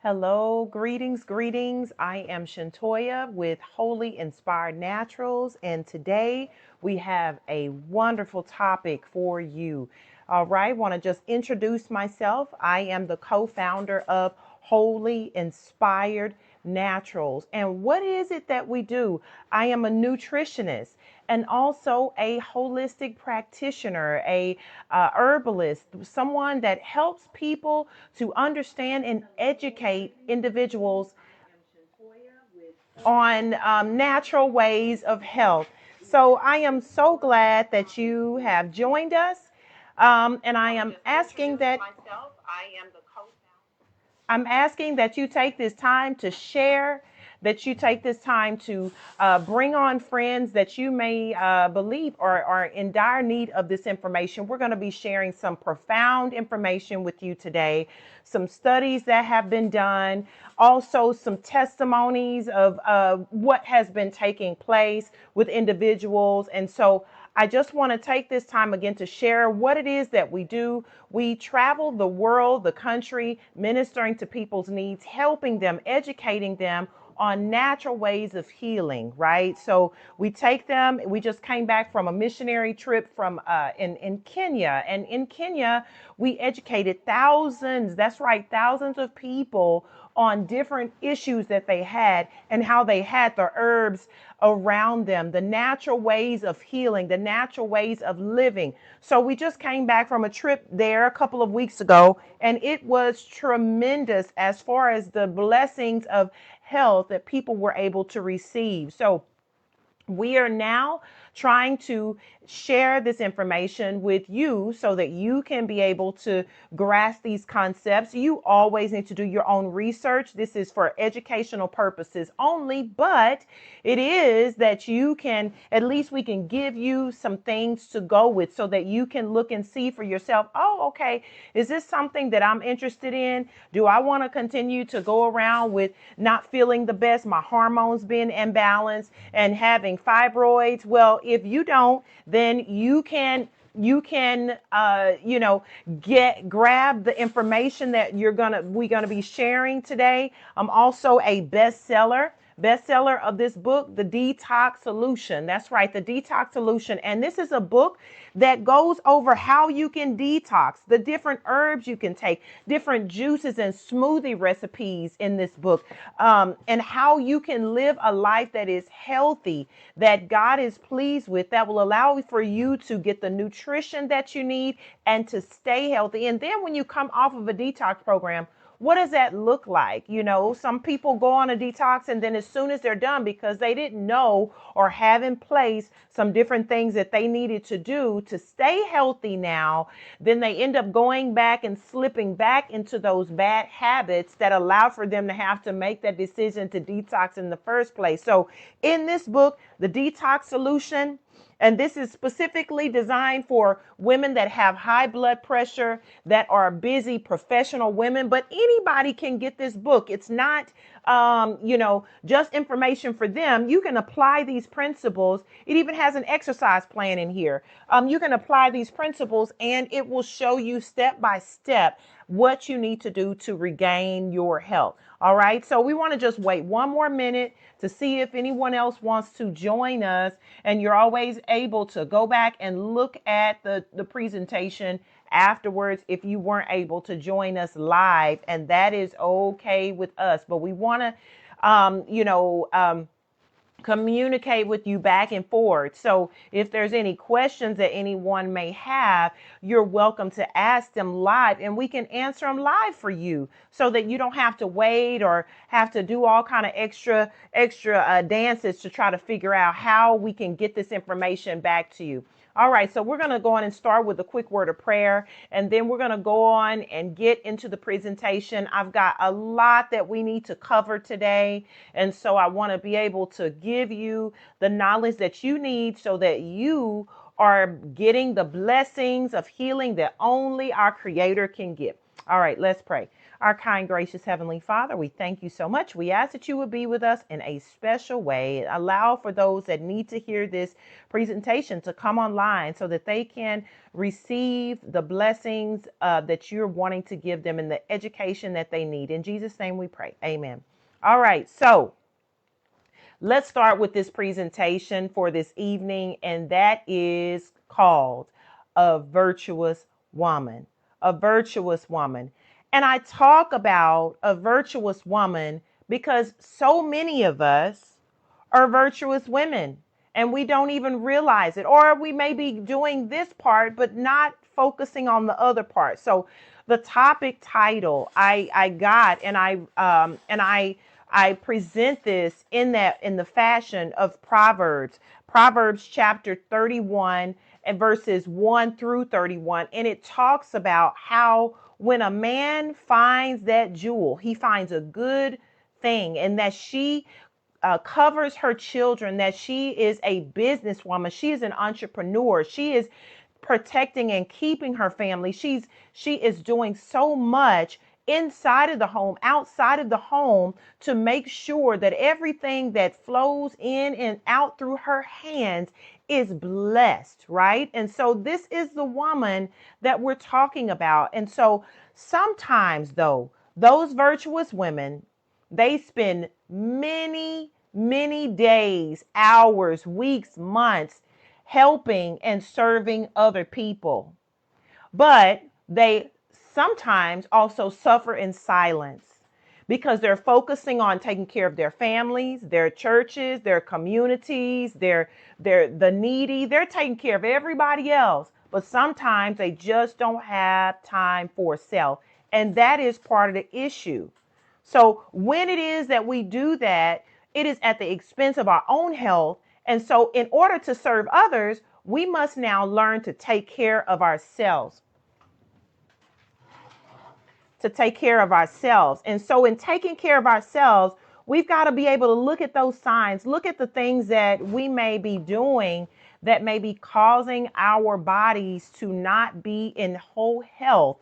Hello, greetings, greetings. I am Shantoya with Wholly Inspired Naturals, and today we have a wonderful topic for you. All right, want to just introduce myself. I am the co-founder of Wholly Inspired Naturals. And what is it that we do? I am a nutritionist and also a holistic practitioner, a herbalist, someone that helps people to understand and educate individuals on natural ways of health. So I am so glad that you have joined us. And I am asking that I'm asking that you take this time to share, that you take this time to bring on friends that you may believe are in dire need of this information. We're going to be sharing some profound information with you today, some studies that have been done, also some testimonies of what has been taking place with individuals. And so I just want to take this time again to share what it is that we do. We travel the world, the country, ministering to people's needs, helping them, educating them on natural ways of healing, right? So we take them. We just came back from a missionary trip from in Kenya, and in Kenya we educated thousands. That's right, thousands of people on different issues that they had and how they had the herbs around them, the natural ways of healing, the natural ways of living. So we just came back from a trip there a couple of weeks ago, and it was tremendous as far as the blessings of health that people were able to receive. So we are now trying to share this information with you so that you can be able to grasp these concepts. You always need to do your own research. This is for educational purposes only, but it is that you can, at least we can give you some things to go with so that you can look and see for yourself, oh, okay, is this something that I'm interested in? Do I want to continue to go around with not feeling the best, my hormones being imbalanced and having fibroids? Well, if you don't, then you can grab the information that we're gonna be sharing today. I'm also a bestseller of this book, The Detox Solution. That's right, The Detox Solution. And this is a book that goes over how you can detox, the different herbs you can take, different juices and smoothie recipes in this book, and how you can live a life that is healthy, that God is pleased with, that will allow for you to get the nutrition that you need and to stay healthy. And then when you come off of a detox program, what does that look like? You know, some people go on a detox and then as soon as they're done, because they didn't know or have in place some different things that they needed to do to stay healthy now, then they end up going back and slipping back into those bad habits that allow for them to have to make that decision to detox in the first place. So in this book, The Detox Solution, and this is specifically designed for women that have high blood pressure, that are busy professional women, but anybody can get this book. It's not, just information for them. You can apply these principles. It even has an exercise plan in here. You can apply these principles and it will show you step by step what you need to do to regain your health. All right. So we want to just wait one more minute to see if anyone else wants to join us. And you're always able to go back and look at the presentation afterwards if you weren't able to join us live. And that is okay with us. But we want to, communicate with you back and forth. So if there's any questions that anyone may have, you're welcome to ask them live and we can answer them live for you so that you don't have to wait or have to do all kind of extra dances to try to figure out how we can get this information back to you. All right, so we're going to go on and start with a quick word of prayer, and then we're going to go on and get into the presentation. I've got a lot that we need to cover today, and so I want to be able to give you the knowledge that you need so that you are getting the blessings of healing that only our Creator can give. All right, let's pray. Our kind, gracious Heavenly Father, we thank you so much. We ask that you would be with us in a special way. Allow for those that need to hear this presentation to come online so that they can receive the blessings that you're wanting to give them and the education that they need. In Jesus' name we pray. Amen. All right. So let's start with this presentation for this evening, and that is called A Virtuous Woman. A Virtuous Woman. And I talk about a virtuous woman because so many of us are virtuous women and we don't even realize it. Or we may be doing this part, but not focusing on the other part. So the topic title I got, and I present this in the fashion of Proverbs chapter 31 and verses 1 through 31. And it talks about how when a man finds that jewel, he finds a good thing, and that she covers her children, that she is a businesswoman, she is an entrepreneur, she is protecting and keeping her family. She is doing so much inside of the home, outside of the home, to make sure that everything that flows in and out through her hands is blessed, right? And so this is the woman that we're talking about. And so sometimes, though, those virtuous women, they spend many days, hours, weeks, months helping and serving other people. But they sometimes also suffer in silence because they're focusing on taking care of their families, their churches, their communities, the needy. They're taking care of everybody else, but sometimes they just don't have time for self. And that is part of the issue. So when it is that we do that, it is at the expense of our own health. And so in order to serve others, we must now learn to take care of ourselves. And so in taking care of ourselves, we've got to be able to look at those signs, look at the things that we may be doing that may be causing our bodies to not be in whole health,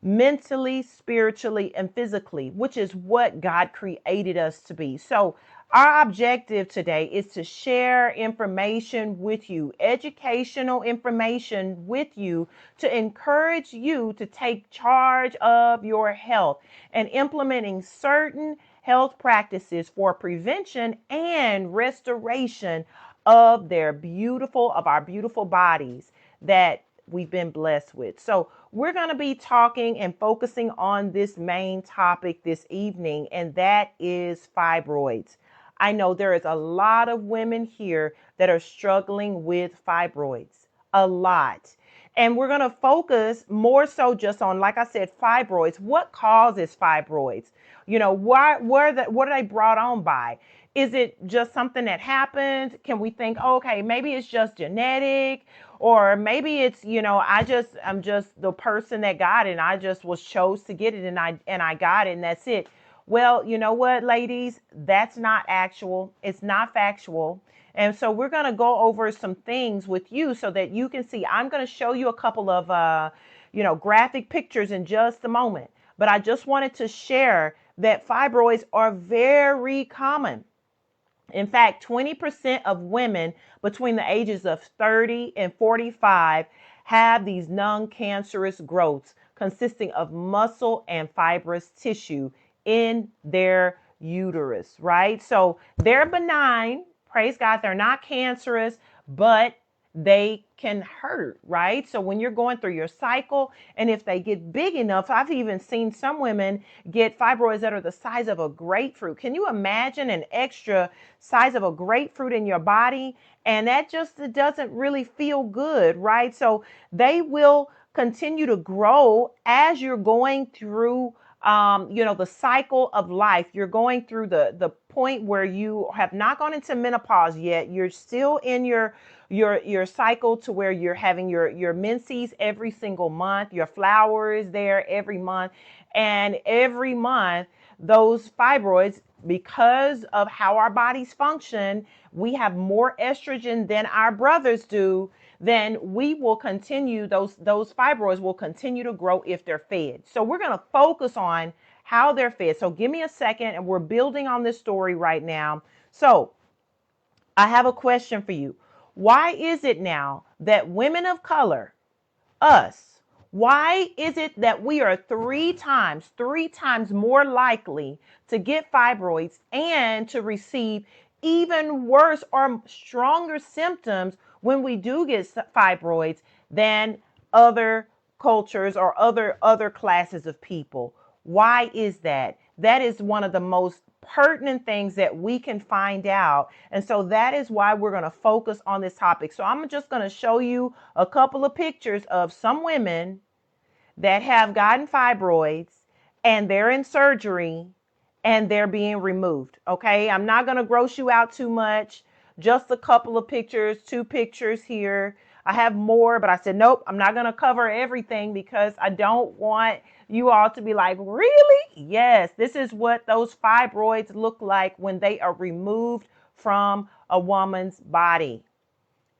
mentally, spiritually, and physically, which is what God created us to be. So our objective today is to share information with you, educational information with you, to encourage you to take charge of your health and implementing certain health practices for prevention and restoration of our beautiful bodies that we've been blessed with. So we're going to be talking and focusing on this main topic this evening, and that is fibroids. I know there is a lot of women here that are struggling with fibroids, a lot. And we're going to focus more so just on, like I said, fibroids. What causes fibroids? What are they brought on by? Is it just something that happens? Can we think, okay, maybe it's just genetic, or maybe it's, I'm just the person that got it and I just chose to get it and I got it and that's it. Well, you know what, ladies, that's not actual. It's not factual. And so we're going to go over some things with you so that you can see. I'm going to show you a couple of, graphic pictures in just a moment. But I just wanted to share that fibroids are very common. In fact, 20% of women between the ages of 30 and 45 have these non-cancerous growths consisting of muscle and fibrous tissue in their uterus, right? So they're benign, praise God, they're not cancerous, but they can hurt, right? So when you're going through your cycle, and if they get big enough, I've even seen some women get fibroids that are the size of a grapefruit. Can you imagine an extra size of a grapefruit in your body? And that just doesn't really feel good, right? So they will continue to grow as you're going through the cycle of life. You're going through the point where you have not gone into menopause yet. You're still in your cycle to where you're having your menses every single month. Your flower is there every month. And every month, those fibroids, because of how our bodies function, we have more estrogen than our brothers do. Then we will continue, those fibroids will continue to grow if they're fed. So we're going to focus on how they're fed. So give me a second, and we're building on this story right now. So I have a question for you. Why is it now that women of color, us, why is it that we are three times more likely to get fibroids and to receive even worse or stronger symptoms when we do get fibroids than other cultures or other classes of people? Why is that? That is one of the most pertinent things that we can find out. And so that is why we're going to focus on this topic. So I'm just going to show you a couple of pictures of some women that have gotten fibroids and they're in surgery and they're being removed. Okay, I'm not going to gross you out too much. Just a couple of pictures, 2 pictures here. I have more, but I said, nope, I'm not going to cover everything because I don't want you all to be like, really? Yes, this is what those fibroids look like when they are removed from a woman's body.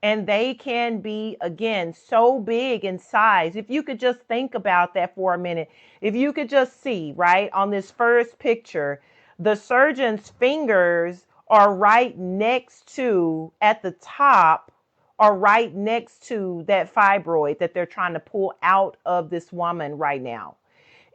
And they can be, again, so big in size. If you could just think about that for a minute, if you could just see, right, on this first picture, the surgeon's fingers are right next to, at the top, are right next to that fibroid that they're trying to pull out of this woman right now.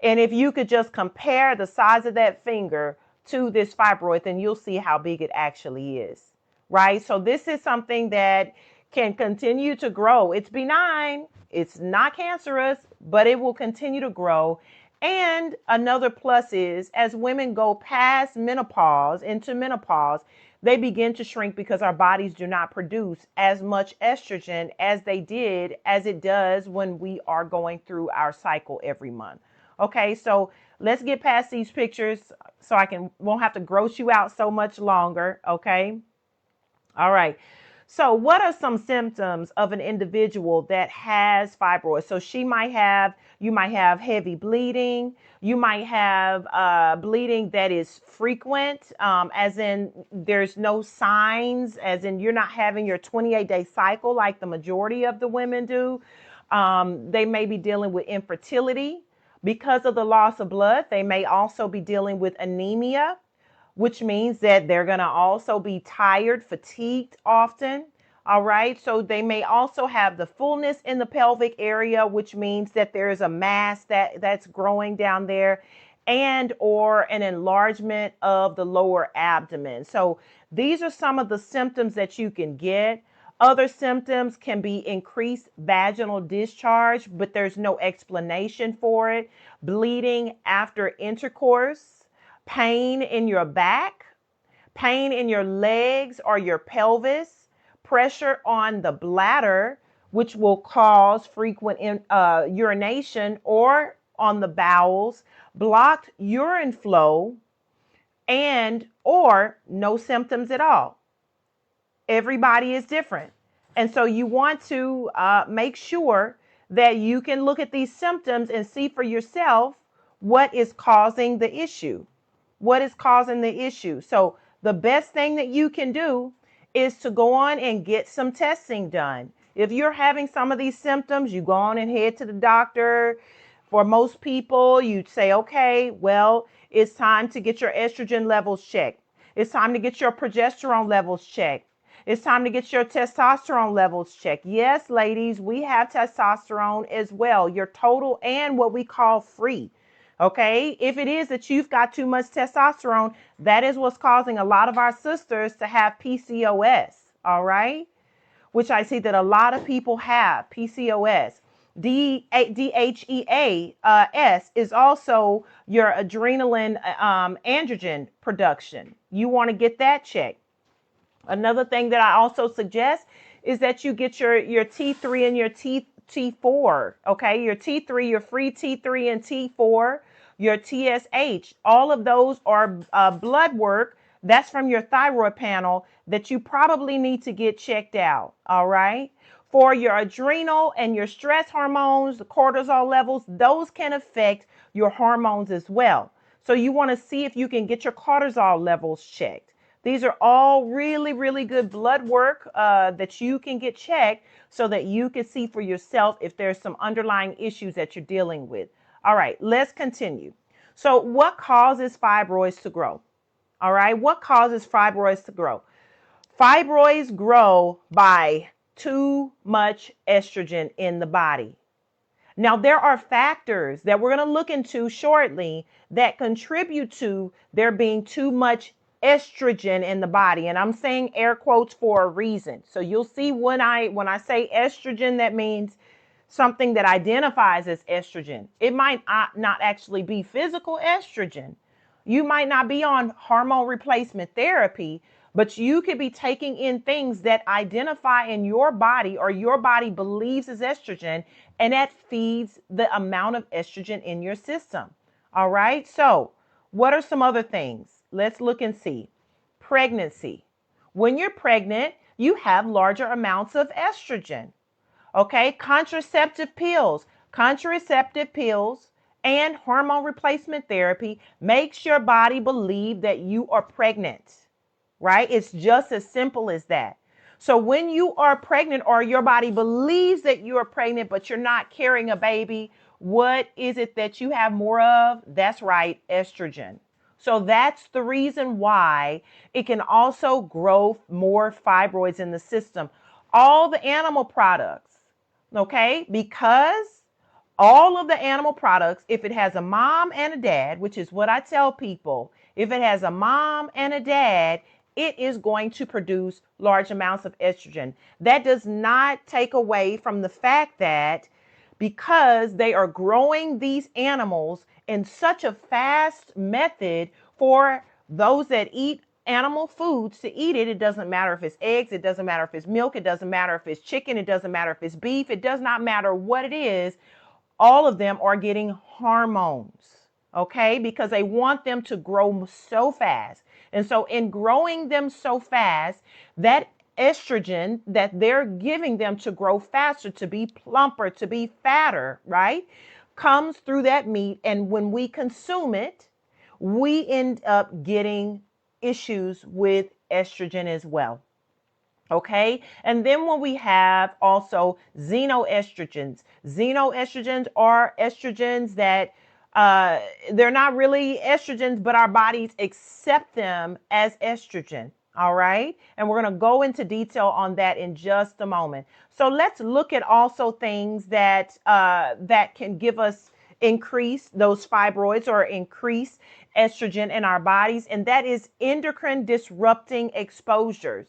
And if you could just compare the size of that finger to this fibroid, then you'll see how big it actually is, right? So this is something that can continue to grow. It's benign, it's not cancerous, but it will continue to grow. And another plus is, as women go past menopause, into menopause, they begin to shrink because our bodies do not produce as much estrogen as it does when we are going through our cycle every month. Okay, so let's get past these pictures so won't have to gross you out so much longer. Okay. All right. So what are some symptoms of an individual that has fibroids? So you might have heavy bleeding. You might have bleeding that is frequent, as in there's no signs, as in you're not having your 28-day cycle like the majority of the women do. They may be dealing with infertility because of the loss of blood. They may also be dealing with anemia, which means that they're going to also be tired, fatigued often. All right. So they may also have the fullness in the pelvic area, which means that there is a mass that's growing down there, and or an enlargement of the lower abdomen. So these are some of the symptoms that you can get. Other symptoms can be increased vaginal discharge, but there's no explanation for it. Bleeding after intercourse, pain in your back, pain in your legs or your pelvis, pressure on the bladder, which will cause frequent urination, or on the bowels, blocked urine flow, and or no symptoms at all. Everybody is different. And so you want to make sure that you can look at these symptoms and see for yourself what is causing the issue. What is causing the issue? So the best thing that you can do is to go on and get some testing done. If you're having some of these symptoms, you go on and head to the doctor. For most people, you'd say, okay, well, it's time to get your estrogen levels checked. It's time to get your progesterone levels checked. It's time to get your testosterone levels checked. Yes, ladies, we have testosterone as well, your total and what we call free. Okay, if it is that you've got too much testosterone, that is what's causing a lot of our sisters to have PCOS. All right, which I see that a lot of people have PCOS. DHEAS is also your adrenaline androgen production. You want to get that checked. Another thing that I also suggest is that you get your T3 and your T4, okay? Your T3, your free T3 and T4, your TSH. All of those are blood work. That's from your thyroid panel that you probably need to get checked out, all right? For your adrenal and your stress hormones, the cortisol levels, those can affect your hormones as well. So you want to see if you can get your cortisol levels checked. These are all really, really good blood work that you can get checked so that you can see for yourself if there's some underlying issues that you're dealing with. All right, let's continue. So what causes fibroids to grow? All right. What causes fibroids to grow? Fibroids grow by too much estrogen in the body. Now, there are factors that we're going to look into shortly that contribute to there being too much estrogen in the body. And I'm saying air quotes for a reason. So you'll see when I say estrogen, that means something that identifies as estrogen. It might not actually be physical estrogen. You might not be on hormone replacement therapy, but you could be taking in things that identify in your body or your body believes is estrogen, and that feeds the amount of estrogen in your system. All right. So what are some other things? Let's look and see. Pregnancy. When you're pregnant, you have larger amounts of estrogen. Okay. Contraceptive pills. Contraceptive pills and hormone replacement therapy makes your body believe that you are pregnant, right? It's just as simple as that. So when you are pregnant or your body believes that you are pregnant, but you're not carrying a baby, what is it that you have more of? That's right, estrogen. So that's the reason why it can also grow more fibroids in the system. All the animal products, okay? Because all of the animal products, if it has a mom and a dad, which is what I tell people, if it has a mom and a dad, it is going to produce large amounts of estrogen. That does not take away from the fact that because they are growing these animals in such a fast method for those that eat animal foods to eat it. It doesn't matter if it's eggs, it doesn't matter if it's milk, it doesn't matter if it's chicken, it doesn't matter if it's beef, it does not matter what it is. All of them are getting hormones, okay, because they want them to grow so fast. And so in growing them so fast, that estrogen that they're giving them to grow faster, to be plumper, to be fatter, right, comes through that meat. And when we consume it, we end up getting issues with estrogen as well. Okay. And then when we have also xenoestrogens, xenoestrogens are estrogens that they're not really estrogens, but our bodies accept them as estrogen. All right. And we're going to go into detail on that in just a moment. So let's look at also things that that can give us increase those fibroids or increase estrogen in our bodies. And that is endocrine disrupting exposures.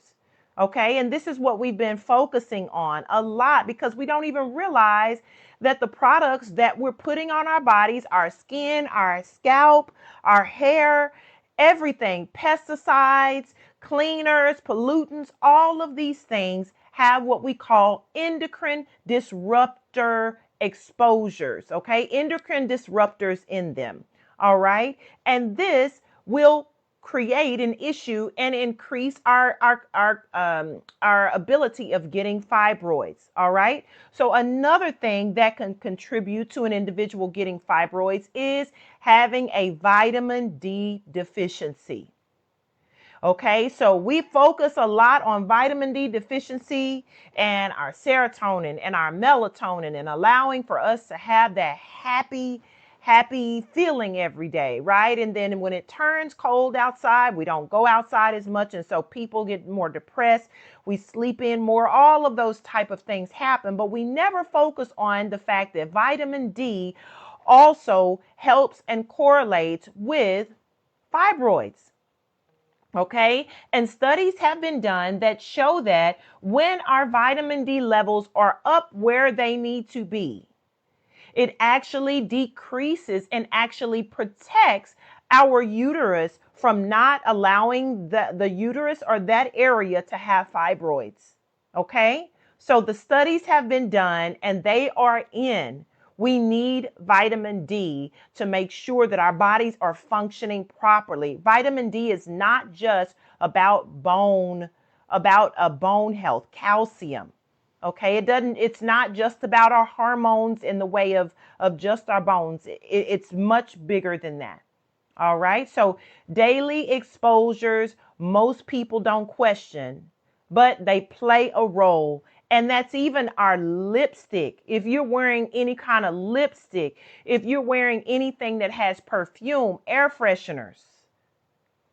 Okay, and this is what we've been focusing on a lot because we don't even realize that the products that we're putting on our bodies, our skin, our scalp, our hair, everything, pesticides, cleaners, pollutants, all of these things have what we call endocrine disruptor exposures. Okay, endocrine disruptors in them. All right, and this will create an issue and increase our ability of getting fibroids. All right. So another thing that can contribute to an individual getting fibroids is having a vitamin D deficiency. Okay, so we focus a lot on vitamin D deficiency and our serotonin and our melatonin and allowing for us to have that happy feeling every day, right? And then when it turns cold outside, we don't go outside as much. And so people get more depressed. We sleep in more. All of those type of things happen, but we never focus on the fact that vitamin D also helps and correlates with fibroids. Okay, and studies have been done that show that when our vitamin D levels are up where they need to be, it actually decreases and actually protects our uterus from not allowing the uterus or that area to have fibroids. Okay, so the studies have been done and they are in. We need vitamin D to make sure that our bodies are functioning properly. Vitamin D is not just about bone health, calcium. Okay, it's not just about our hormones in the way of just our bones. It's much bigger than that. All right, so daily exposures, most people don't question, but they play a role And that's even our lipstick. If you're wearing any kind of lipstick, if you're wearing anything that has perfume, air fresheners,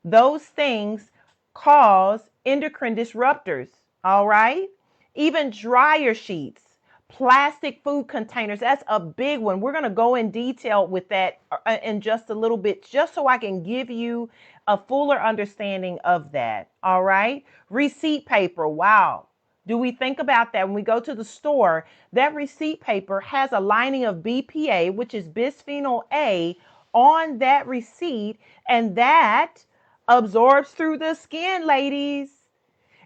those things cause endocrine disruptors. All right. Even dryer sheets, plastic food containers. That's a big one. We're going to go in detail with that in just a little bit, just so I can give you a fuller understanding of that. All right. Receipt paper. Wow. Do we think about that when we go to the store? That receipt paper has a lining of BPA, which is bisphenol A, on that receipt, and that absorbs through the skin, ladies.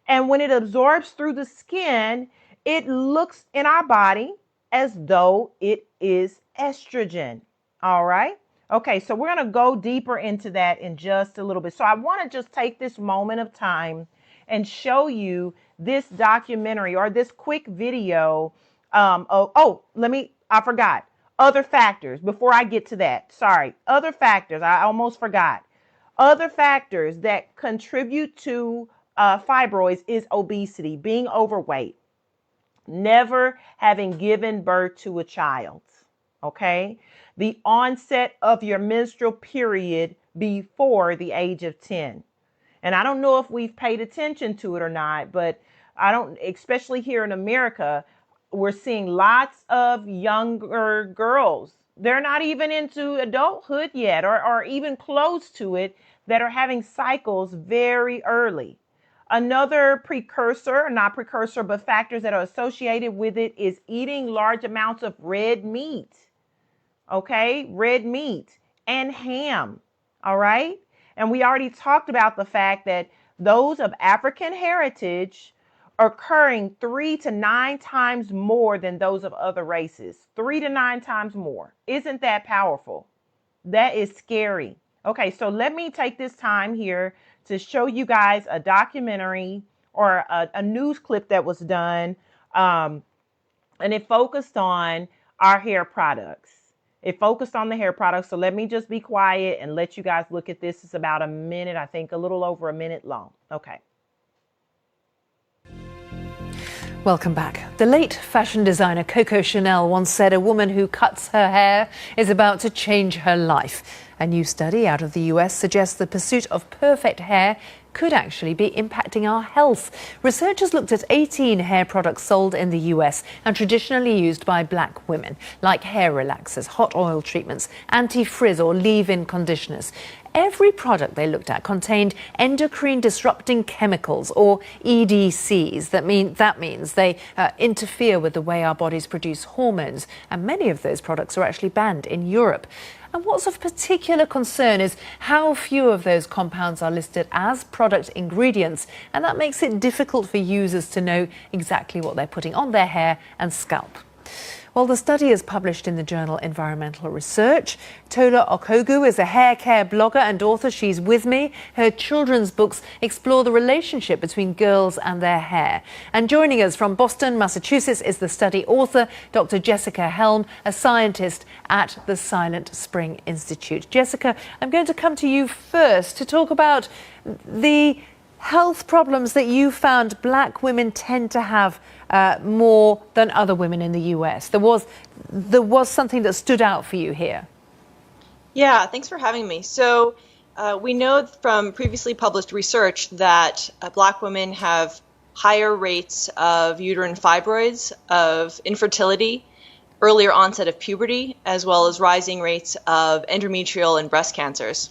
And when it absorbs through the skin, it looks in our body as though it is estrogen. All right. Okay, so we're going to go deeper into that in just a little bit. So I want to just take this moment of time and show you this documentary or this quick video. I forgot. Other factors before I get to that. Sorry. Other factors. I almost forgot. Other factors that contribute to fibroids is obesity, being overweight, never having given birth to a child. Okay. The onset of your menstrual period before the age of 10. And I don't know if we've paid attention to it or not, but especially here in America, we're seeing lots of younger girls. They're not even into adulthood yet or even close to it, that are having cycles very early. Another precursor, not precursor, but factors that are associated with it is eating large amounts of red meat. Okay, red meat and ham. All right. And we already talked about the fact that those of African heritage are occurring 3 to 9 times more than those of other races. 3 to 9 times more. Isn't that powerful? That is scary. Okay, so let me take this time here to show you guys a documentary or a news clip that was done. And it focused on our hair products. It focused on the hair products. So let me just be quiet and let you guys look at this. It's about a minute, I think a little over a minute long. Okay. Welcome back. The late fashion designer Coco Chanel once said a woman who cuts her hair is about to change her life. A new study out of the US suggests the pursuit of perfect hair could actually be impacting our health. Researchers looked at 18 hair products sold in the US and traditionally used by black women, like hair relaxers, hot oil treatments, anti-frizz or leave-in conditioners. Every product they looked at contained endocrine disrupting chemicals, or EDCs. That means they interfere with the way our bodies produce hormones, and many of those products are actually banned in Europe. And what's of particular concern is how few of those compounds are listed as product ingredients, and that makes it difficult for users to know exactly what they're putting on their hair and scalp. Well, the study is published in the journal Environmental Research. Tola Okogu is a hair care blogger and author. She's with me. Her children's books explore the relationship between girls and their hair. And joining us from Boston, Massachusetts, is the study author, Dr. Jessica Helm, a scientist at the Silent Spring Institute. Jessica, I'm going to come to you first to talk about the health problems that you found black women tend to have more than other women in the US. There was something that stood out for you here. Yeah, thanks for having me. So we know from previously published research that black women have higher rates of uterine fibroids, of infertility, earlier onset of puberty, as well as rising rates of endometrial and breast cancers.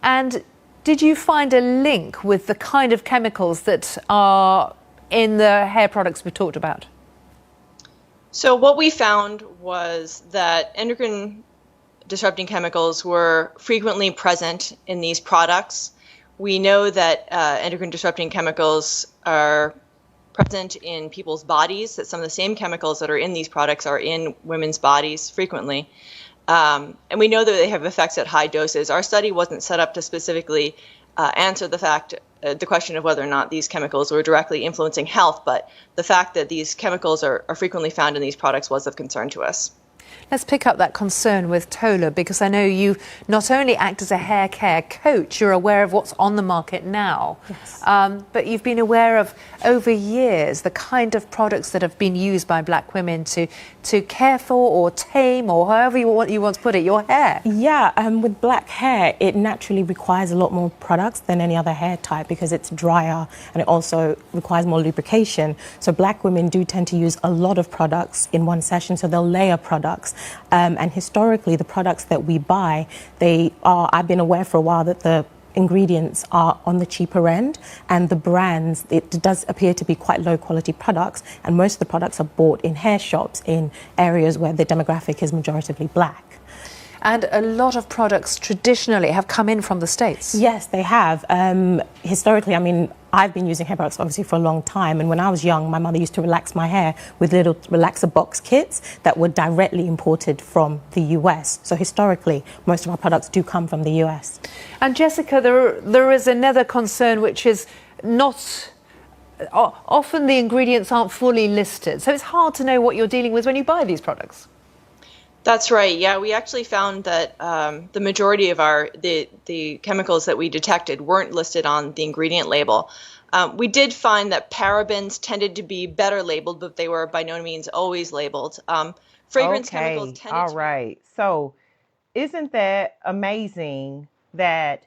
And did you find a link with the kind of chemicals that are in the hair products we talked about? So what we found was that endocrine disrupting chemicals were frequently present in these products. We know that endocrine disrupting chemicals are present in people's bodies, that some of the same chemicals that are in these products are in women's bodies frequently. And we know that they have effects at high doses. Our study wasn't set up to specifically answer the question of whether or not these chemicals were directly influencing health, but the fact that these chemicals are frequently found in these products was of concern to us. Let's pick up that concern with Tola, because I know you not only act as a hair care coach, you're aware of what's on the market now, Yes. But you've been aware of, over years, the kind of products that have been used by black women to care for or tame, or however you want to put it, your hair. Yeah, with black hair, it naturally requires a lot more products than any other hair type because it's drier and it also requires more lubrication. So black women do tend to use a lot of products in one session, so they'll layer products. And historically, the products that we buy, I've been aware for a while that the ingredients are on the cheaper end, and the brands, it does appear to be quite low quality products, and most of the products are bought in hair shops in areas where the demographic is majoritively black. And a lot of products traditionally have come in from the States. Yes, they have. Historically, I mean, I've been using hair products obviously for a long time, and when I was young, my mother used to relax my hair with little relaxer box kits that were directly imported from the US. So historically, most of our products do come from the US. And Jessica, there is another concern, which is not... Often the ingredients aren't fully listed, so it's hard to know what you're dealing with when you buy these products. That's right. Yeah, we actually found that the majority of the chemicals that we detected weren't listed on the ingredient label. We did find that parabens tended to be better labeled, but they were by no means always labeled. Fragrance chemicals tended All to right. So isn't that amazing that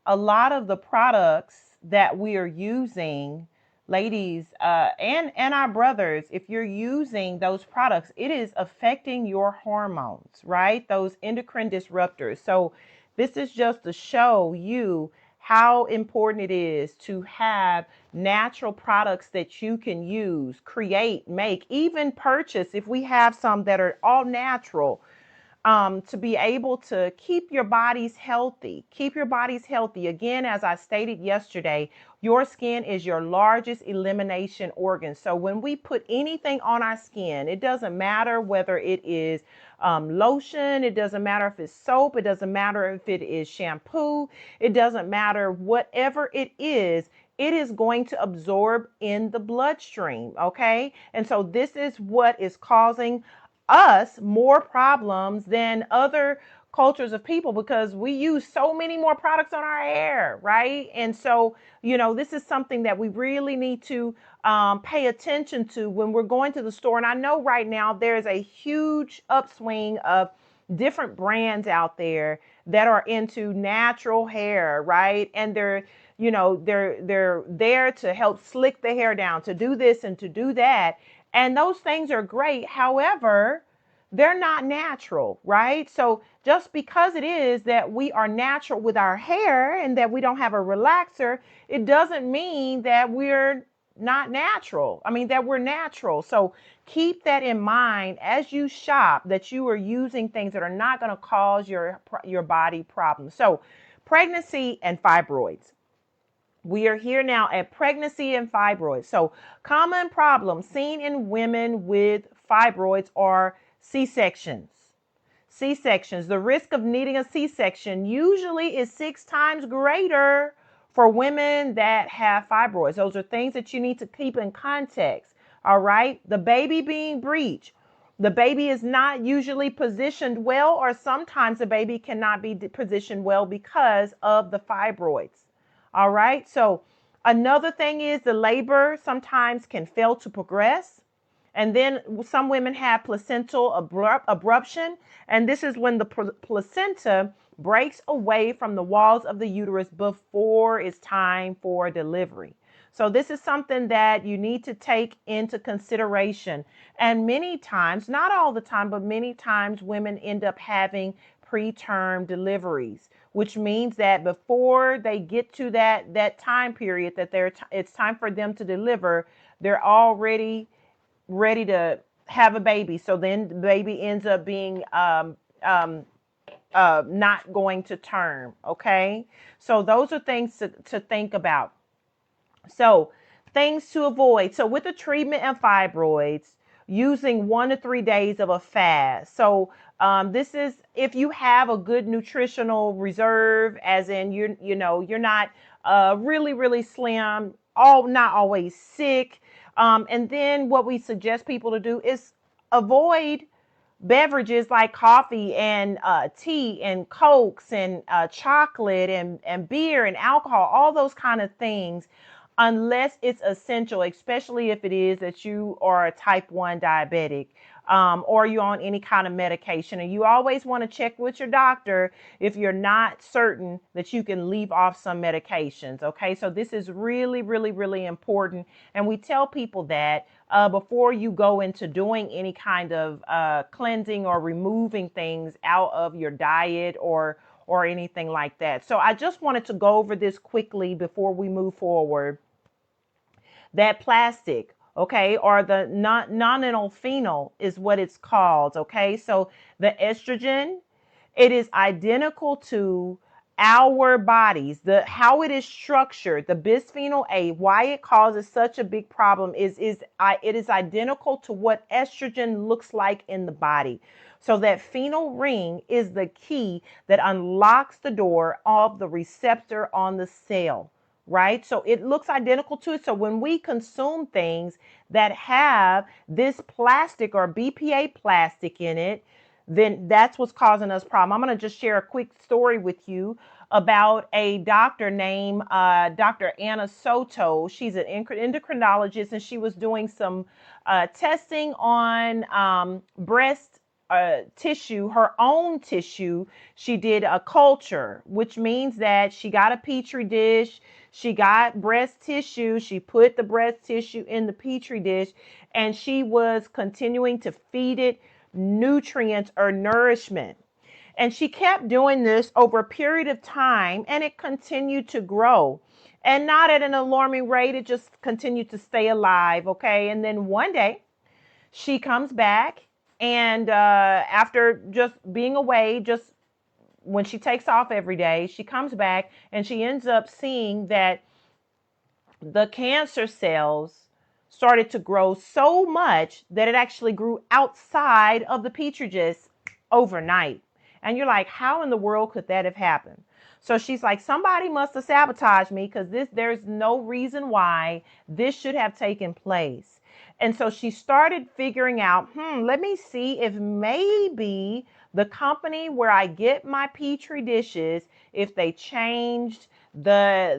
a lot of the products that we are using, ladies, and our brothers, if you're using those products, it is affecting your hormones, right? Those endocrine disruptors. So this is just to show you how important it is to have natural products that you can use, create, make, even purchase if we have some that are all natural, to be able to keep your bodies healthy. Keep your bodies healthy. Again, as I stated yesterday, your skin is your largest elimination organ. So when we put anything on our skin, it doesn't matter whether it is lotion, it doesn't matter if it's soap, it doesn't matter if it is shampoo, it doesn't matter whatever it is going to absorb in the bloodstream, okay? And so this is what is causing us more problems than other cultures of people, because we use so many more products on our hair, right? And so, this is something that we really need to pay attention to when we're going to the store. And I know right now there's a huge upswing of different brands out there that are into natural hair, right? And they're there to help slick the hair down, to do this and to do that. And those things are great. However, they're not natural, right? So just because it is that we are natural with our hair and that we don't have a relaxer, it doesn't mean that we're not natural. I mean, that we're natural. So keep that in mind as you shop, that you are using things that are not going to cause your body problems. So pregnancy and fibroids. We are here now at pregnancy and fibroids. So common problems seen in women with fibroids are C-sections. C-sections. The risk of needing a C-section usually is 6 times greater for women that have fibroids. Those are things that you need to keep in context. All right. The baby being breech. The baby is not usually positioned well, or sometimes the baby cannot be positioned well because of the fibroids. All right. So another thing is the labor sometimes can fail to progress. And then some women have placental abruption. And this is when the placenta breaks away from the walls of the uterus before it's time for delivery. So this is something that you need to take into consideration. And many times, not all the time, but many times women end up having preterm deliveries, which means that before they get to that time period that it's time for them to deliver, they're already ready to have a baby. So then the baby ends up being not going to term. Okay. So those are things to think about. So things to avoid. So with the treatment of fibroids, using 1 to 3 days of a fast. So this is if you have a good nutritional reserve, as in you're not really slim, not always sick. And then what we suggest people to do is avoid beverages like coffee and tea and cokes and chocolate and beer and alcohol, all those kind of things, unless it's essential, especially if it is that you are a type 1 diabetic, or you're on any kind of medication. And you always want to check with your doctor if you're not certain that you can leave off some medications. Okay, so this is really, really, really important. And we tell people that before you go into doing any kind of cleansing or removing things out of your diet or anything like that. So I just wanted to go over this quickly before we move forward. That plastic, okay, or the nominal phenol is what it's called, okay? So the estrogen, it is identical to our bodies, the how it is structured. The bisphenol A, why it causes such a big problem is it is identical to what estrogen looks like in the body. So that phenol ring is the key that unlocks the door of the receptor on the cell, right? So it looks identical to it. So when we consume things that have this plastic or BPA plastic in it, then that's what's causing us problem. I'm going to just share a quick story with you about a doctor named Dr. Anna Soto. She's an endocrinologist, and she was doing some testing on breast tissue, her own tissue. She did a culture, which means that she got a petri dish, she got breast tissue, she put the breast tissue in the petri dish, and she was continuing to feed it nutrients or nourishment. And she kept doing this over a period of time, and it continued to grow. And not at an alarming rate, it just continued to stay alive, okay? And then one day, she comes back, and after just being away, just when she takes off every day, she comes back, and she ends up seeing that the cancer cells started to grow so much that it actually grew outside of the petri dish overnight. And you're like, how in the world could that have happened? So she's like, somebody must have sabotaged me, because there's no reason why this should have taken place. And so she started figuring out, let me see if maybe the company where I get my petri dishes, if they changed the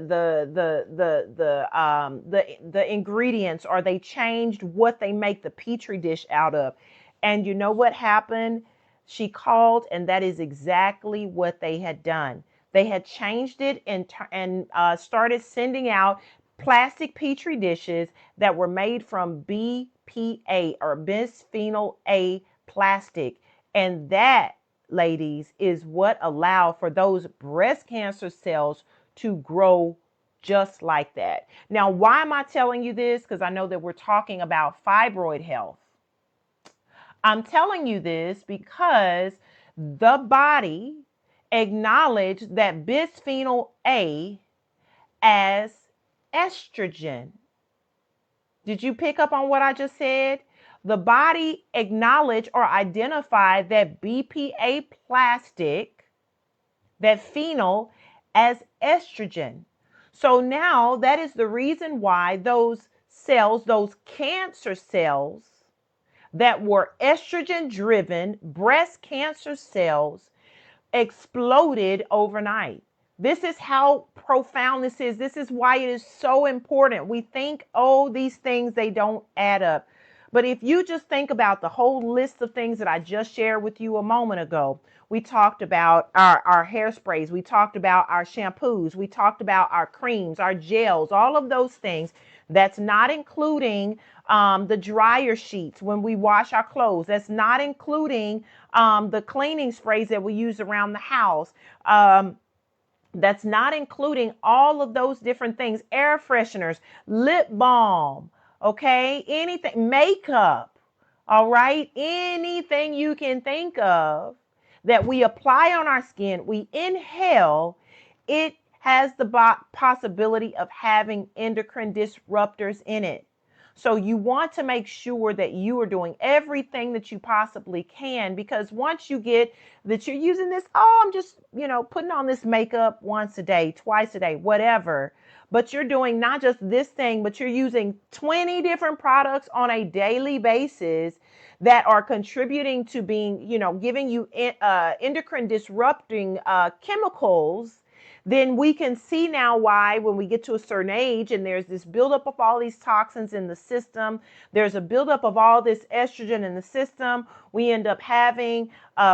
ingredients, or they changed what they make the petri dish out of. And you know what happened? She called, and that is exactly what they had done. They had changed it and started sending out plastic petri dishes that were made from BPA, or bisphenol A plastic. And that, ladies, is what allowed for those breast cancer cells to grow just like that. Now, why am I telling you this? Because I know that we're talking about fibroid health. I'm telling you this because the body acknowledged that bisphenol A as estrogen. Did you pick up on what I just said? The body acknowledged or identified that BPA plastic, that phenol, as estrogen. So now that is the reason why those cells, those cancer cells that were estrogen driven breast cancer cells, exploded overnight. This is how profound this is. This is why it is so important. We think, oh, these things, they don't add up. But if you just think about the whole list of things that I just shared with you a moment ago, we talked about our hairsprays, we talked about our shampoos, we talked about our creams, our gels, all of those things. That's not including the dryer sheets when we wash our clothes. That's not including the cleaning sprays that we use around the house. That's not including all of those different things, air fresheners, lip balm, okay, anything, makeup, all right, anything you can think of that we apply on our skin, we inhale, it has the possibility of having endocrine disruptors in it. So you want to make sure that you are doing everything that you possibly can, because once you get that you're using this, oh, I'm just, putting on this makeup once a day, twice a day, whatever. but you're doing not just this thing, but you're using 20 different products on a daily basis that are contributing to being, giving you endocrine disrupting chemicals, then we can see now why when we get to a certain age and there's this buildup of all these toxins in the system, there's a buildup of all this estrogen in the system, we end up having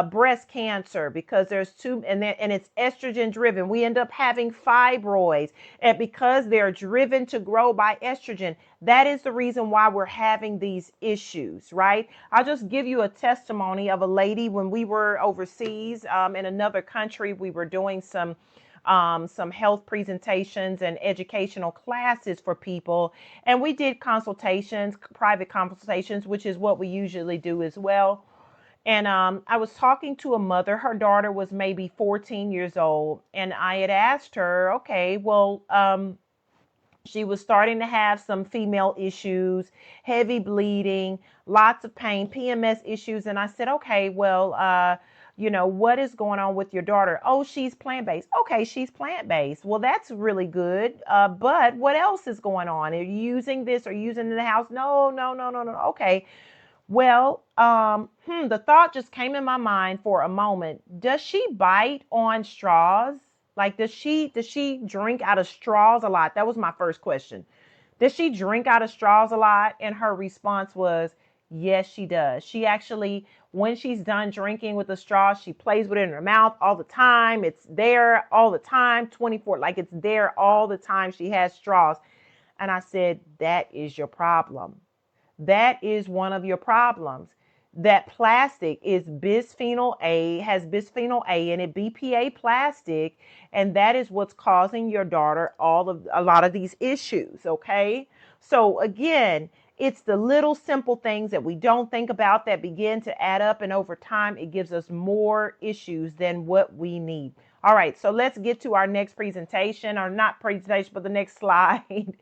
breast cancer because there's and it's estrogen driven. We end up having fibroids, and because they're driven to grow by estrogen, that is the reason why we're having these issues, right? I'll just give you a testimony of a lady when we were overseas in another country. We were doing some health presentations and educational classes for people. And we did consultations, private consultations, which is what we usually do as well. And I was talking to a mother. Her daughter was maybe 14 years old. And I had asked her, okay, well, she was starting to have some female issues, heavy bleeding, lots of pain, PMS issues. And I said, okay, well, what is going on with your daughter? Oh, she's plant-based. Okay, she's plant-based. Well, that's really good. But what else is going on? Are you using this or using it in the house? No. Okay. Well, the thought just came in my mind for a moment. Does she bite on straws? Like, does she drink out of straws a lot? That was my first question. Does she drink out of straws a lot? And her response was, yes, she does. She actually, when she's done drinking with the straw, she plays with it in her mouth all the time. It's there all the time, 24, like it's there all the time. She has straws. And I said, that is your problem. That is one of your problems. That plastic is bisphenol A, has bisphenol A in it, BPA plastic, and that is what's causing your daughter a lot of these issues, okay? So again, it's the little simple things that we don't think about that begin to add up, and over time it gives us more issues than what we need. All right, so let's get to our next presentation, or not presentation, but the next slide.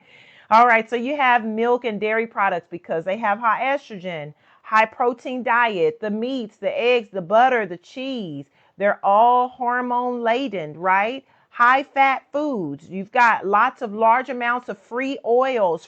All right, so you have milk and dairy products because they have high estrogen, high protein diet, the meats, the eggs, the butter, the cheese. They're all hormone laden, right? High fat foods. You've got lots of large amounts of free oils,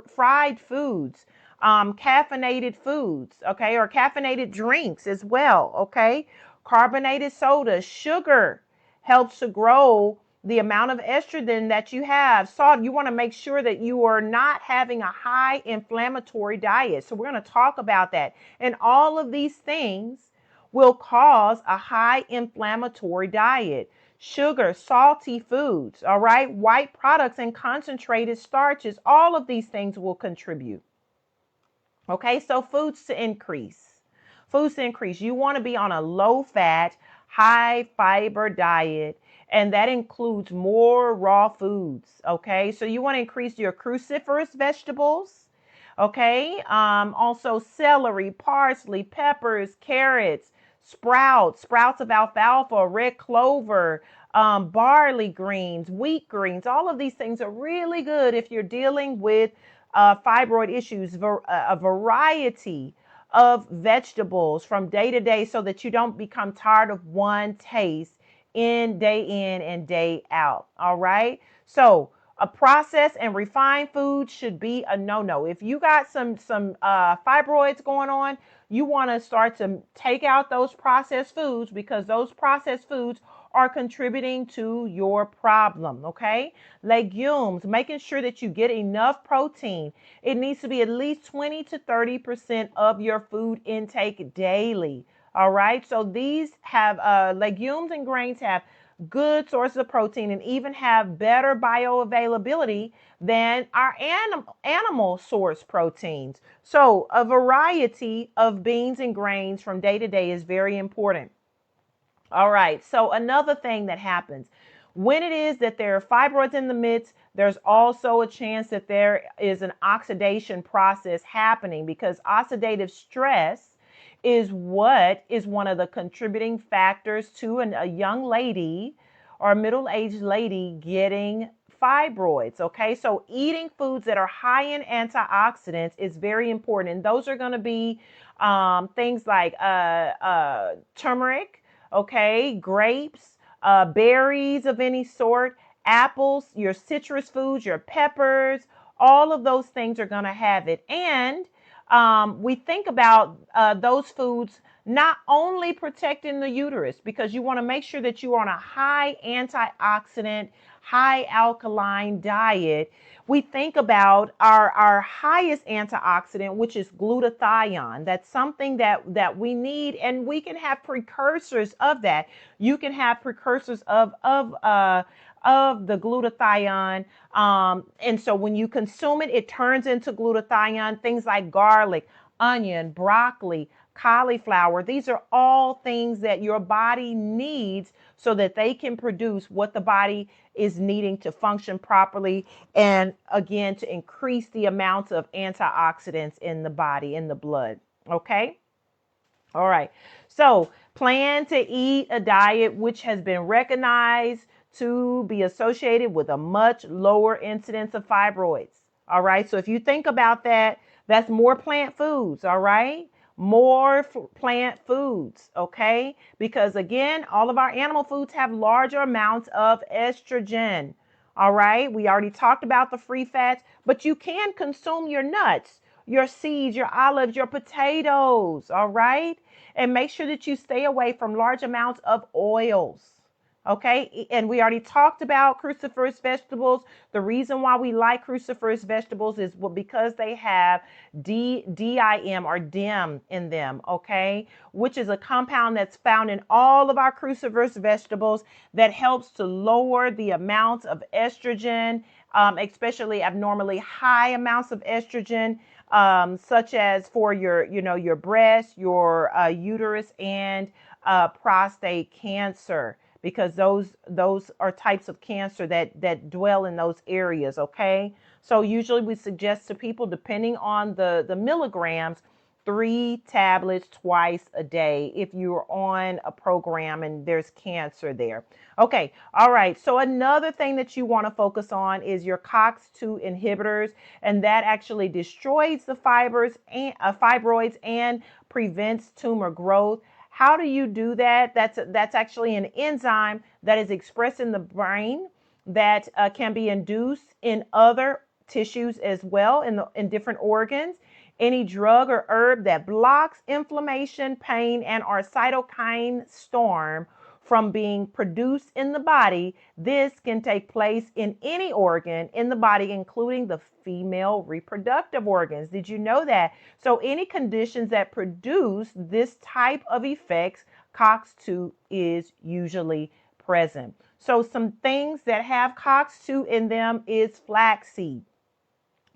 fried foods, caffeinated foods, okay, or caffeinated drinks as well, okay? Carbonated soda, sugar helps to grow the amount of estrogen that you have. Salt, you want to make sure that you are not having a high inflammatory diet. So we're going to talk about that. And all of these things will cause a high inflammatory diet. Sugar, salty foods, all right, white products and concentrated starches, all of these things will contribute. Okay, so foods to increase. Foods to increase. You want to be on a low fat, high fiber diet, and that includes more raw foods. Okay, so you want to increase your cruciferous vegetables. Okay, also celery, parsley, peppers, carrots, sprouts of alfalfa, red clover, barley greens, wheat greens. All of these things are really good if you're dealing with fibroid issues. A variety of vegetables from day to day so that you don't become tired of one taste in and day out. All right. So a processed and refined food should be a no-no. If you got some fibroids going on, you want to start to take out those processed foods because those processed foods are contributing to your problem. Okay. Legumes, making sure that you get enough protein. It needs to be at least 20 to 30% of your food intake daily. All right. So these have legumes and grains have good sources of protein and even have better bioavailability than our animal source proteins. So a variety of beans and grains from day to day is very important. All right. So another thing that happens when it is that there are fibroids in the midst, there's also a chance that there is an oxidation process happening because oxidative stress is what is one of the contributing factors to a young lady or middle-aged lady getting fibroids. Okay, so eating foods that are high in antioxidants is very important, and those are going to be things like turmeric, okay, grapes, berries of any sort, apples, your citrus foods, your peppers, all of those things are going to have it. And we think about those foods not only protecting the uterus, because you want to make sure that you are on a high antioxidant, high alkaline diet. We think about our highest antioxidant, which is glutathione. That's something that we need, and we can have precursors of that. You can have precursors of the glutathione. And so when you consume it, it turns into glutathione. Things like garlic, onion, broccoli, cauliflower. These are all things that your body needs so that they can produce what the body is needing to function properly. And again, to increase the amounts of antioxidants in the body, in the blood. Okay. All right. So plan to eat a diet which has been recognized to be associated with a much lower incidence of fibroids. All right. So if you think about that, that's more plant foods. All right. More plant foods. Okay. Because again, all of our animal foods have larger amounts of estrogen. All right. We already talked about the free fats, but you can consume your nuts, your seeds, your olives, your potatoes. All right. And make sure that you stay away from large amounts of oils. Okay, and we already talked about cruciferous vegetables. The reason why we like cruciferous vegetables is because they have DIM or DIM in them, okay, which is a compound that's found in all of our cruciferous vegetables that helps to lower the amounts of estrogen, especially abnormally high amounts of estrogen, such as for your breast, your uterus, and prostate cancer, because those are types of cancer that dwell in those areas. Okay, so usually we suggest to people, depending on the milligrams, 3 tablets twice a day if you're on a program and there's cancer there. Okay, all right. So another thing that you want to focus on is your COX-2 inhibitors, and that actually destroys the fibroids and prevents tumor growth. How do you do that? That's actually an enzyme that is expressed in the brain that can be induced in other tissues as well, in different organs. Any drug or herb that blocks inflammation, pain, and our cytokine storm from being produced in the body, this can take place in any organ in the body, including the female reproductive organs. Did you know that? So any conditions that produce this type of effects, COX-2 is usually present. So some things that have COX-2 in them is flaxseed.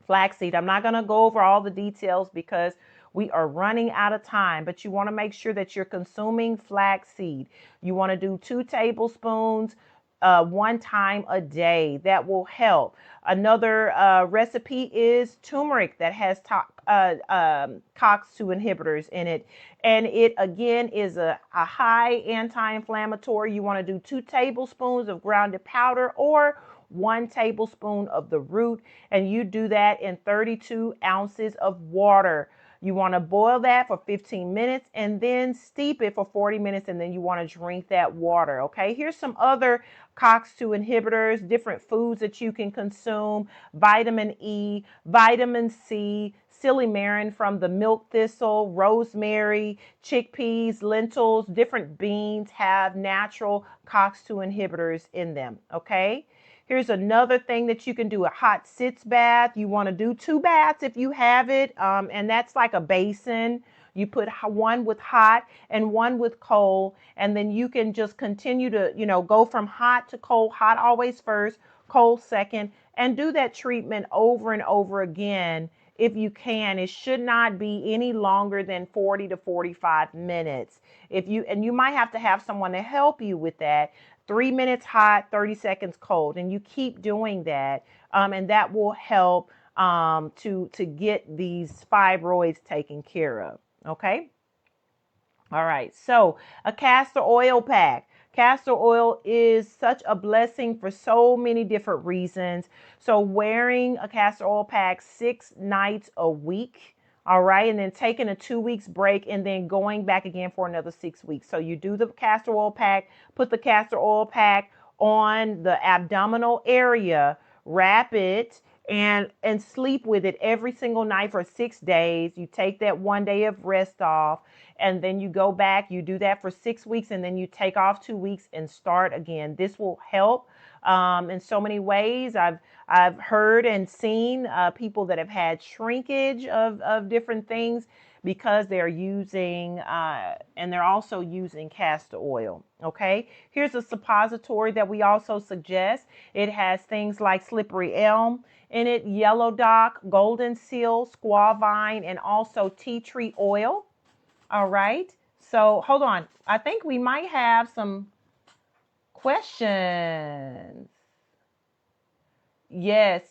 Flaxseed. I'm not going to go over all the details because we are running out of time, but you want to make sure that you're consuming flaxseed. You want to do 2 tablespoons 1 time a day. That will help. Another recipe is turmeric that has COX-2 inhibitors in it. And it, again, is a high anti-inflammatory. You want to do 2 tablespoons of grounded powder or 1 tablespoon of the root, and you do that in 32 ounces of water. You want to boil that for 15 minutes and then steep it for 40 minutes, and then you want to drink that water. Okay, here's some other COX-2 inhibitors, different foods that you can consume: vitamin E, vitamin C, silymarin from the milk thistle, rosemary, chickpeas, lentils, different beans have natural COX-2 inhibitors in them. Okay. Here's another thing that you can do: a hot sitz bath. You want to do 2 baths if you have it. And that's like a basin. You put 1 with hot and 1 with cold. And then you can just continue to, go from hot to cold. Hot always first, cold second. And do that treatment over and over again if you can. It should not be any longer than 40 to 45 minutes. And you might have to have someone to help you with that. 3 minutes hot, 30 seconds cold, and you keep doing that, and that will help to get these fibroids taken care of. Okay. All right. So a castor oil pack. Castor oil is such a blessing for so many different reasons. So wearing a castor oil pack 6 nights a week. All right. And then taking a 2 weeks break and then going back again for another 6 weeks. So you do the castor oil pack, put the castor oil pack on the abdominal area, wrap it, and sleep with it every single night for 6 days. You take that 1 day of rest off, and then you go back, you do that for 6 weeks, and then you take off 2 weeks and start again. This will help in so many ways. I've heard and seen people that have had shrinkage of different things because they're using, and they're also using castor oil. Okay, here's a suppository that we also suggest. It has things like slippery elm in it, yellow dock, golden seal, squaw vine, and also tea tree oil. All right, so hold on. I think we might have some questions. Yes,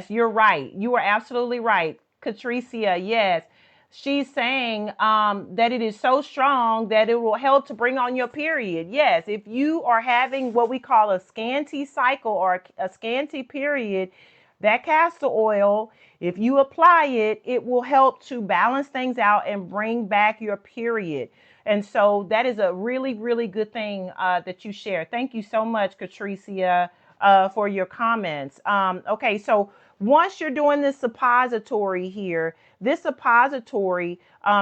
you're right. You are absolutely right. Catricia, yes. She's saying that it is so strong that it will help to bring on your period. Yes, if you are having what we call a scanty cycle or a scanty period, that castor oil, if you apply it, it will help to balance things out and bring back your period. And so that is a really, really good thing that you share. Thank you so much, Catricia, for your comments. Okay, so once you're doing this suppository here, this suppository,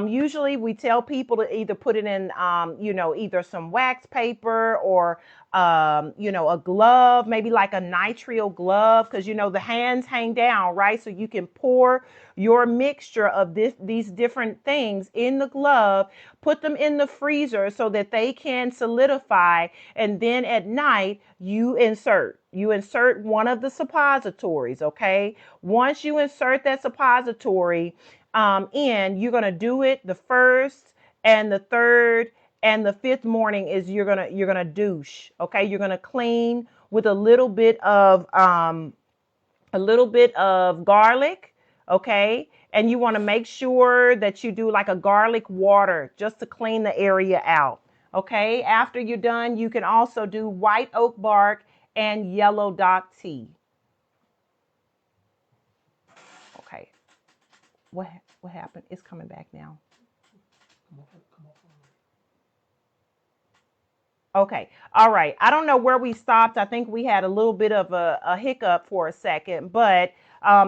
usually we tell people to either put it in, either some wax paper or, a glove, maybe like a nitrile glove, because, the hands hang down, right? So you can pour your mixture of these different things in the glove, put them in the freezer so that they can solidify. And then at night, you insert one of the suppositories. Okay. Once you insert that suppository in, you're going to do it the first and the third and the fifth morning is you're going to douche. Okay. You're going to clean with a little bit of garlic. Okay. And you want to make sure that you do like a garlic water just to clean the area out. Okay. After you're done, you can also do white oak bark and yellow dock tea. Okay. What happened? It's coming back now. Okay. All right. I don't know where we stopped. I think we had a little bit of a hiccup for a second, but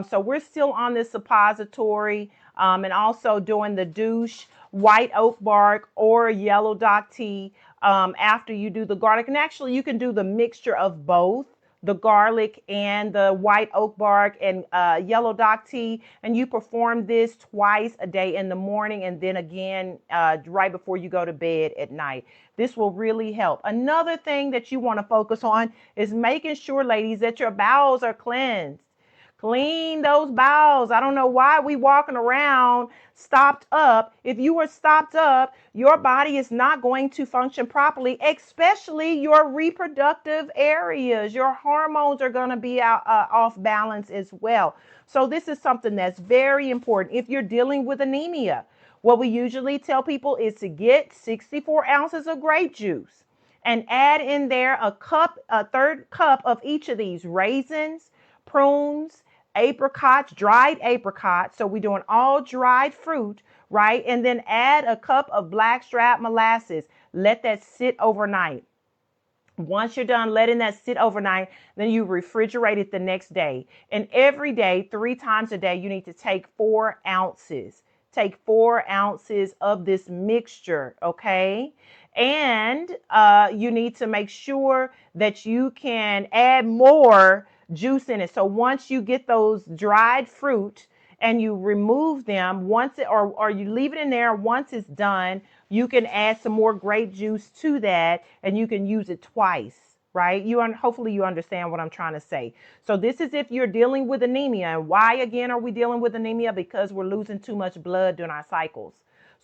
so we're still on this suppository and also doing the douche, white oak bark or yellow dock tea after you do the garlic. And actually you can do the mixture of both, the garlic and the white oak bark and yellow dock tea. And you perform this twice a day, in the morning and then again right before you go to bed at night. This will really help. Another thing that you want to focus on is making sure, ladies, that your bowels are cleansed. Clean those bowels. I don't know why we walking around stopped up. If you are stopped up, your body is not going to function properly, especially your reproductive areas. Your hormones are going to be off balance as well. So this is something that's very important. If you're dealing with anemia, what we usually tell people is to get 64 ounces of grape juice and add in there a third cup of each of these raisins, prunes, apricots, dried apricots. So we're doing all dried fruit, right? And then add a cup of blackstrap molasses. Let that sit overnight. Once you're done letting that sit overnight, then you refrigerate it the next day. And every day, 3 times a day, you need to take 4 ounces. Take 4 ounces of this mixture, okay? And you need to make sure that you can add more juice in it. So once you get those dried fruit and you remove them, or you leave it in there, once it's done, you can add some more grape juice to that and you can use it twice. Right? Hopefully you understand what I'm trying to say. So this is if you're dealing with anemia. And why again are we dealing with anemia? Because we're losing too much blood during our cycles.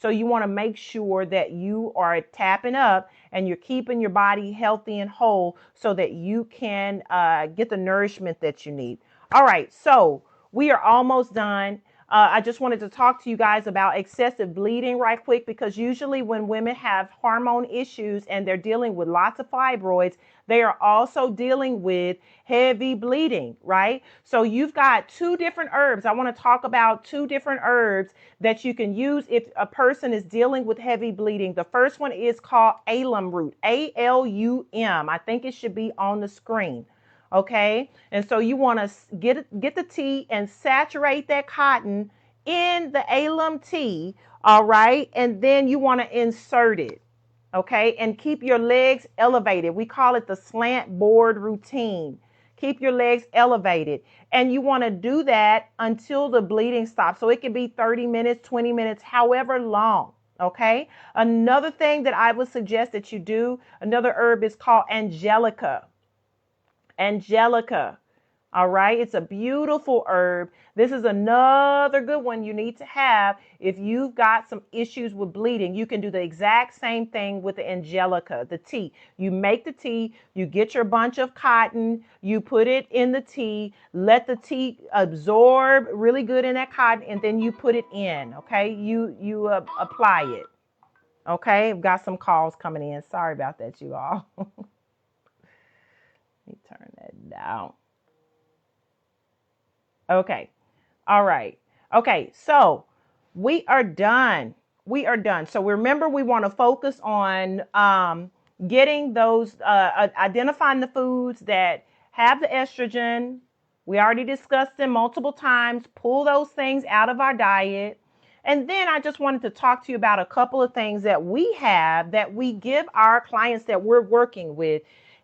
So you want to make sure that you are tapping up and you're keeping your body healthy and whole so that you can get the nourishment that you need. All right, so we are almost done. I just wanted to talk to you guys about excessive bleeding right quick, because usually when women have hormone issues and they're dealing with lots of fibroids, they are also dealing with heavy bleeding, right? So you've got two different herbs. I want to talk about two different herbs that you can use if a person is dealing with heavy bleeding. The first one is called alum root, A-L-U-M. I think it should be on the screen. Okay, and so you want to get the tea and saturate that cotton in the alum tea, all right, and then you want to insert it, okay, and keep your legs elevated. We call it the slant board routine. Keep your legs elevated, and you want to do that until the bleeding stops. So it can be 30 minutes, 20 minutes, however long. Okay, another thing that I would suggest that you do, another herb is called angelica. Angelica. All right. It's a beautiful herb. This is another good one you need to have if you've got some issues with bleeding. You can do the exact same thing with the angelica, the tea. You make the tea, you get your bunch of cotton, you put it in the tea, let the tea absorb really good in that cotton, and then you put it in. Okay. You apply it. Okay. I've got some calls coming in. Sorry about that, you all. Let me turn that down. Okay. All right. Okay. So we are done. We are done. So remember, we want to focus on getting those, identifying the foods that have the estrogen. We already discussed them multiple times. Pull those things out of our diet. And then I just wanted to talk to you about a couple of things that we have that we give our clients that we're working with.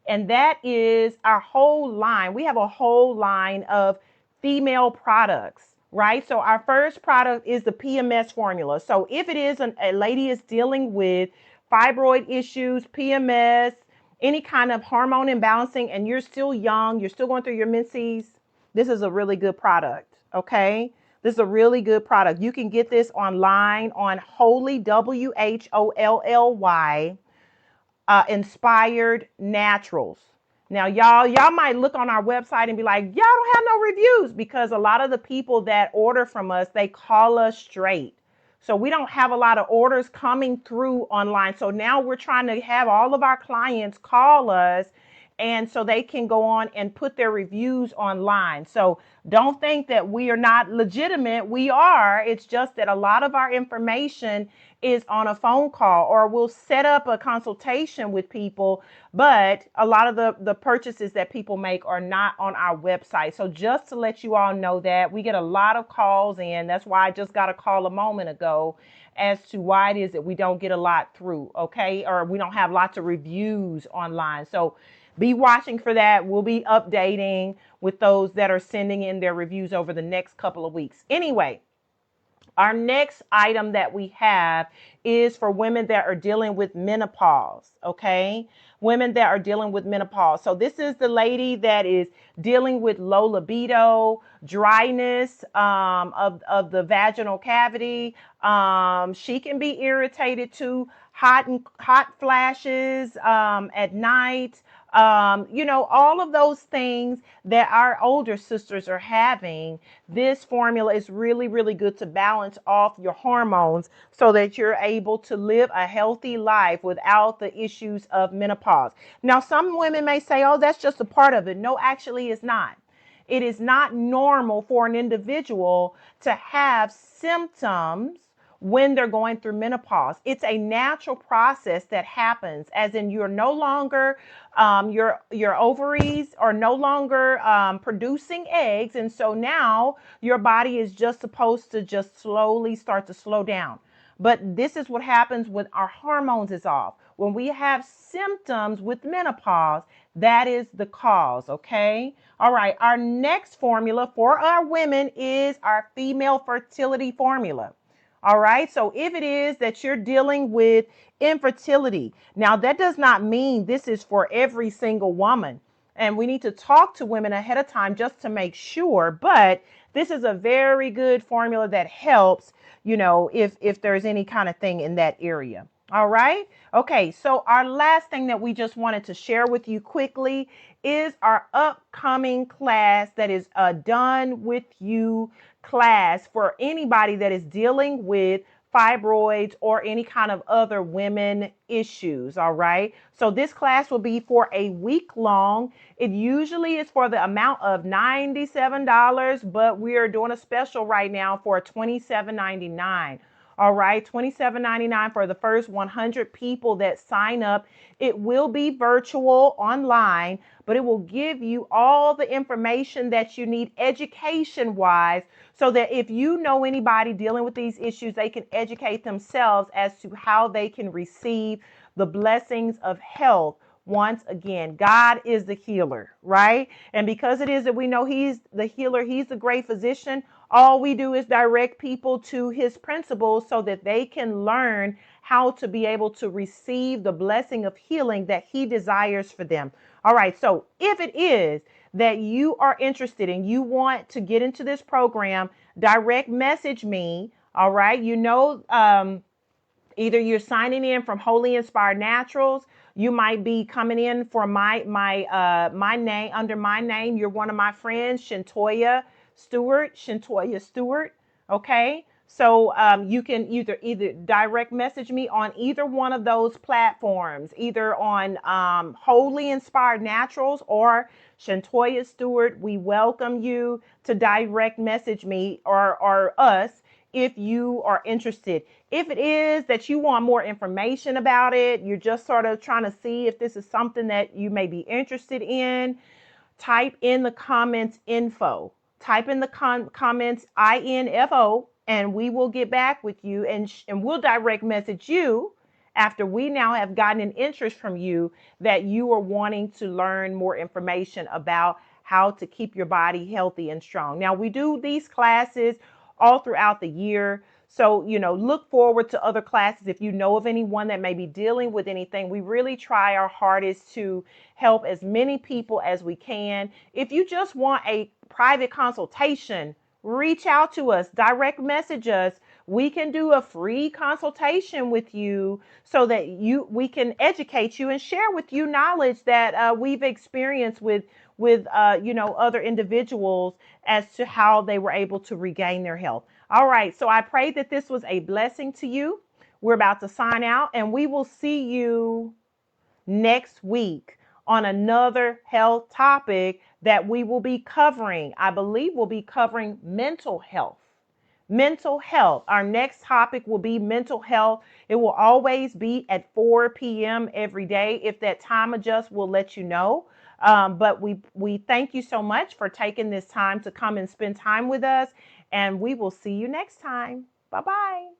And that is our whole line. We have a whole line of female products, right? So our first product is the PMS formula. So if it is a lady is dealing with fibroid issues, PMS, any kind of hormone imbalancing, and you're still young, you're still going through your menses, this is a really good product, okay? This is a really good product. You can get this online on Holy, WHOLLY, Inspired Naturals. Now, y'all might look on our website and be like, y'all don't have no reviews, because a lot of the people that order from us, they call us straight. So we don't have a lot of orders coming through online. So now we're trying to have all of our clients call us, and so they can go on and put their reviews online. So don't think that we are not legitimate. We are. It's just that a lot of our information is on a phone call, or we'll set up a consultation with people, but a lot of the purchases that people make are not on our website. So just to let you all know that we get a lot of calls in. That's why I just got a call a moment ago as to why it is that we don't get a lot through, okay? Or we don't have lots of reviews online. So be watching for that. We'll be updating with those that are sending in their reviews over the next couple of weeks. Anyway, our next item that we have is for women that are dealing with menopause, okay? Women that are dealing with menopause. So this is the lady that is dealing with low libido, dryness of the vaginal cavity. She can be irritated too, hot flashes at night. All of those things that our older sisters are having. This formula is really, really good to balance off your hormones so that you're able to live a healthy life without the issues of menopause. Now, some women may say, oh, that's just a part of it. No, actually, it's not. It is not normal for an individual to have symptoms when they're going through menopause. It's a natural process that happens, as in you're no longer, your ovaries are no longer producing eggs. And so now your body is just supposed to just slowly start to slow down. But this is what happens when our hormones is off. When we have symptoms with menopause, that is the cause, okay? All right, our next formula for our women is our female fertility formula. All right. So if it is that you're dealing with infertility, now that does not mean this is for every single woman. And we need to talk to women ahead of time just to make sure. But this is a very good formula that helps, if there's any kind of thing in that area. All right. Okay. So our last thing that we just wanted to share with you quickly is our upcoming class that is done with you class for anybody that is dealing with fibroids or any kind of other women issues. All right. So this class will be for a week long. It usually is for the amount of $97, but we are doing a special right now for $27.99. All right, $27.99 for the first 100 people that sign up. It will be virtual online, but it will give you all the information that you need education wise, so that if you know anybody dealing with these issues, they can educate themselves as to how they can receive the blessings of health. Once again, God is the healer, right? And because it is that we know He's the healer, He's the great physician, all we do is direct people to His principles so that they can learn how to be able to receive the blessing of healing that He desires for them. All right, so if it is that you are interested and you want to get into this program, direct message me. All right, either you're signing in from Holy Inspired Naturals. You might be coming in for my name, under my name. You're one of my friends, Shantoya Stewart. Okay. So you can either direct message me on either one of those platforms, either on Holy Inspired Naturals or Shantoya Stewart. We welcome you to direct message me or us if you are interested. If it is that you want more information about it, you're just sort of trying to see if this is something that you may be interested in, type in the comments info. Type in the comments INFO, and we will get back with you, and we'll direct message you after we now have gotten an interest from you that you are wanting to learn more information about how to keep your body healthy and strong. Now, we do these classes all throughout the year. So, look forward to other classes. If you know of anyone that may be dealing with anything, we really try our hardest to help as many people as we can. If you just want a private consultation, reach out to us, direct message us. We can do a free consultation with you so that we can educate you and share with you knowledge that we've experienced with other individuals as to how they were able to regain their health. All right, so I pray that this was a blessing to you. We're about to sign out, and we will see you next week on another health topic that we will be covering. I believe we'll be covering mental health. Mental health. Our next topic will be mental health. It will always be at 4 p.m. every day. If that time adjusts, we'll let you know. But we thank you so much for taking this time to come and spend time with us. And we will see you next time. Bye-bye.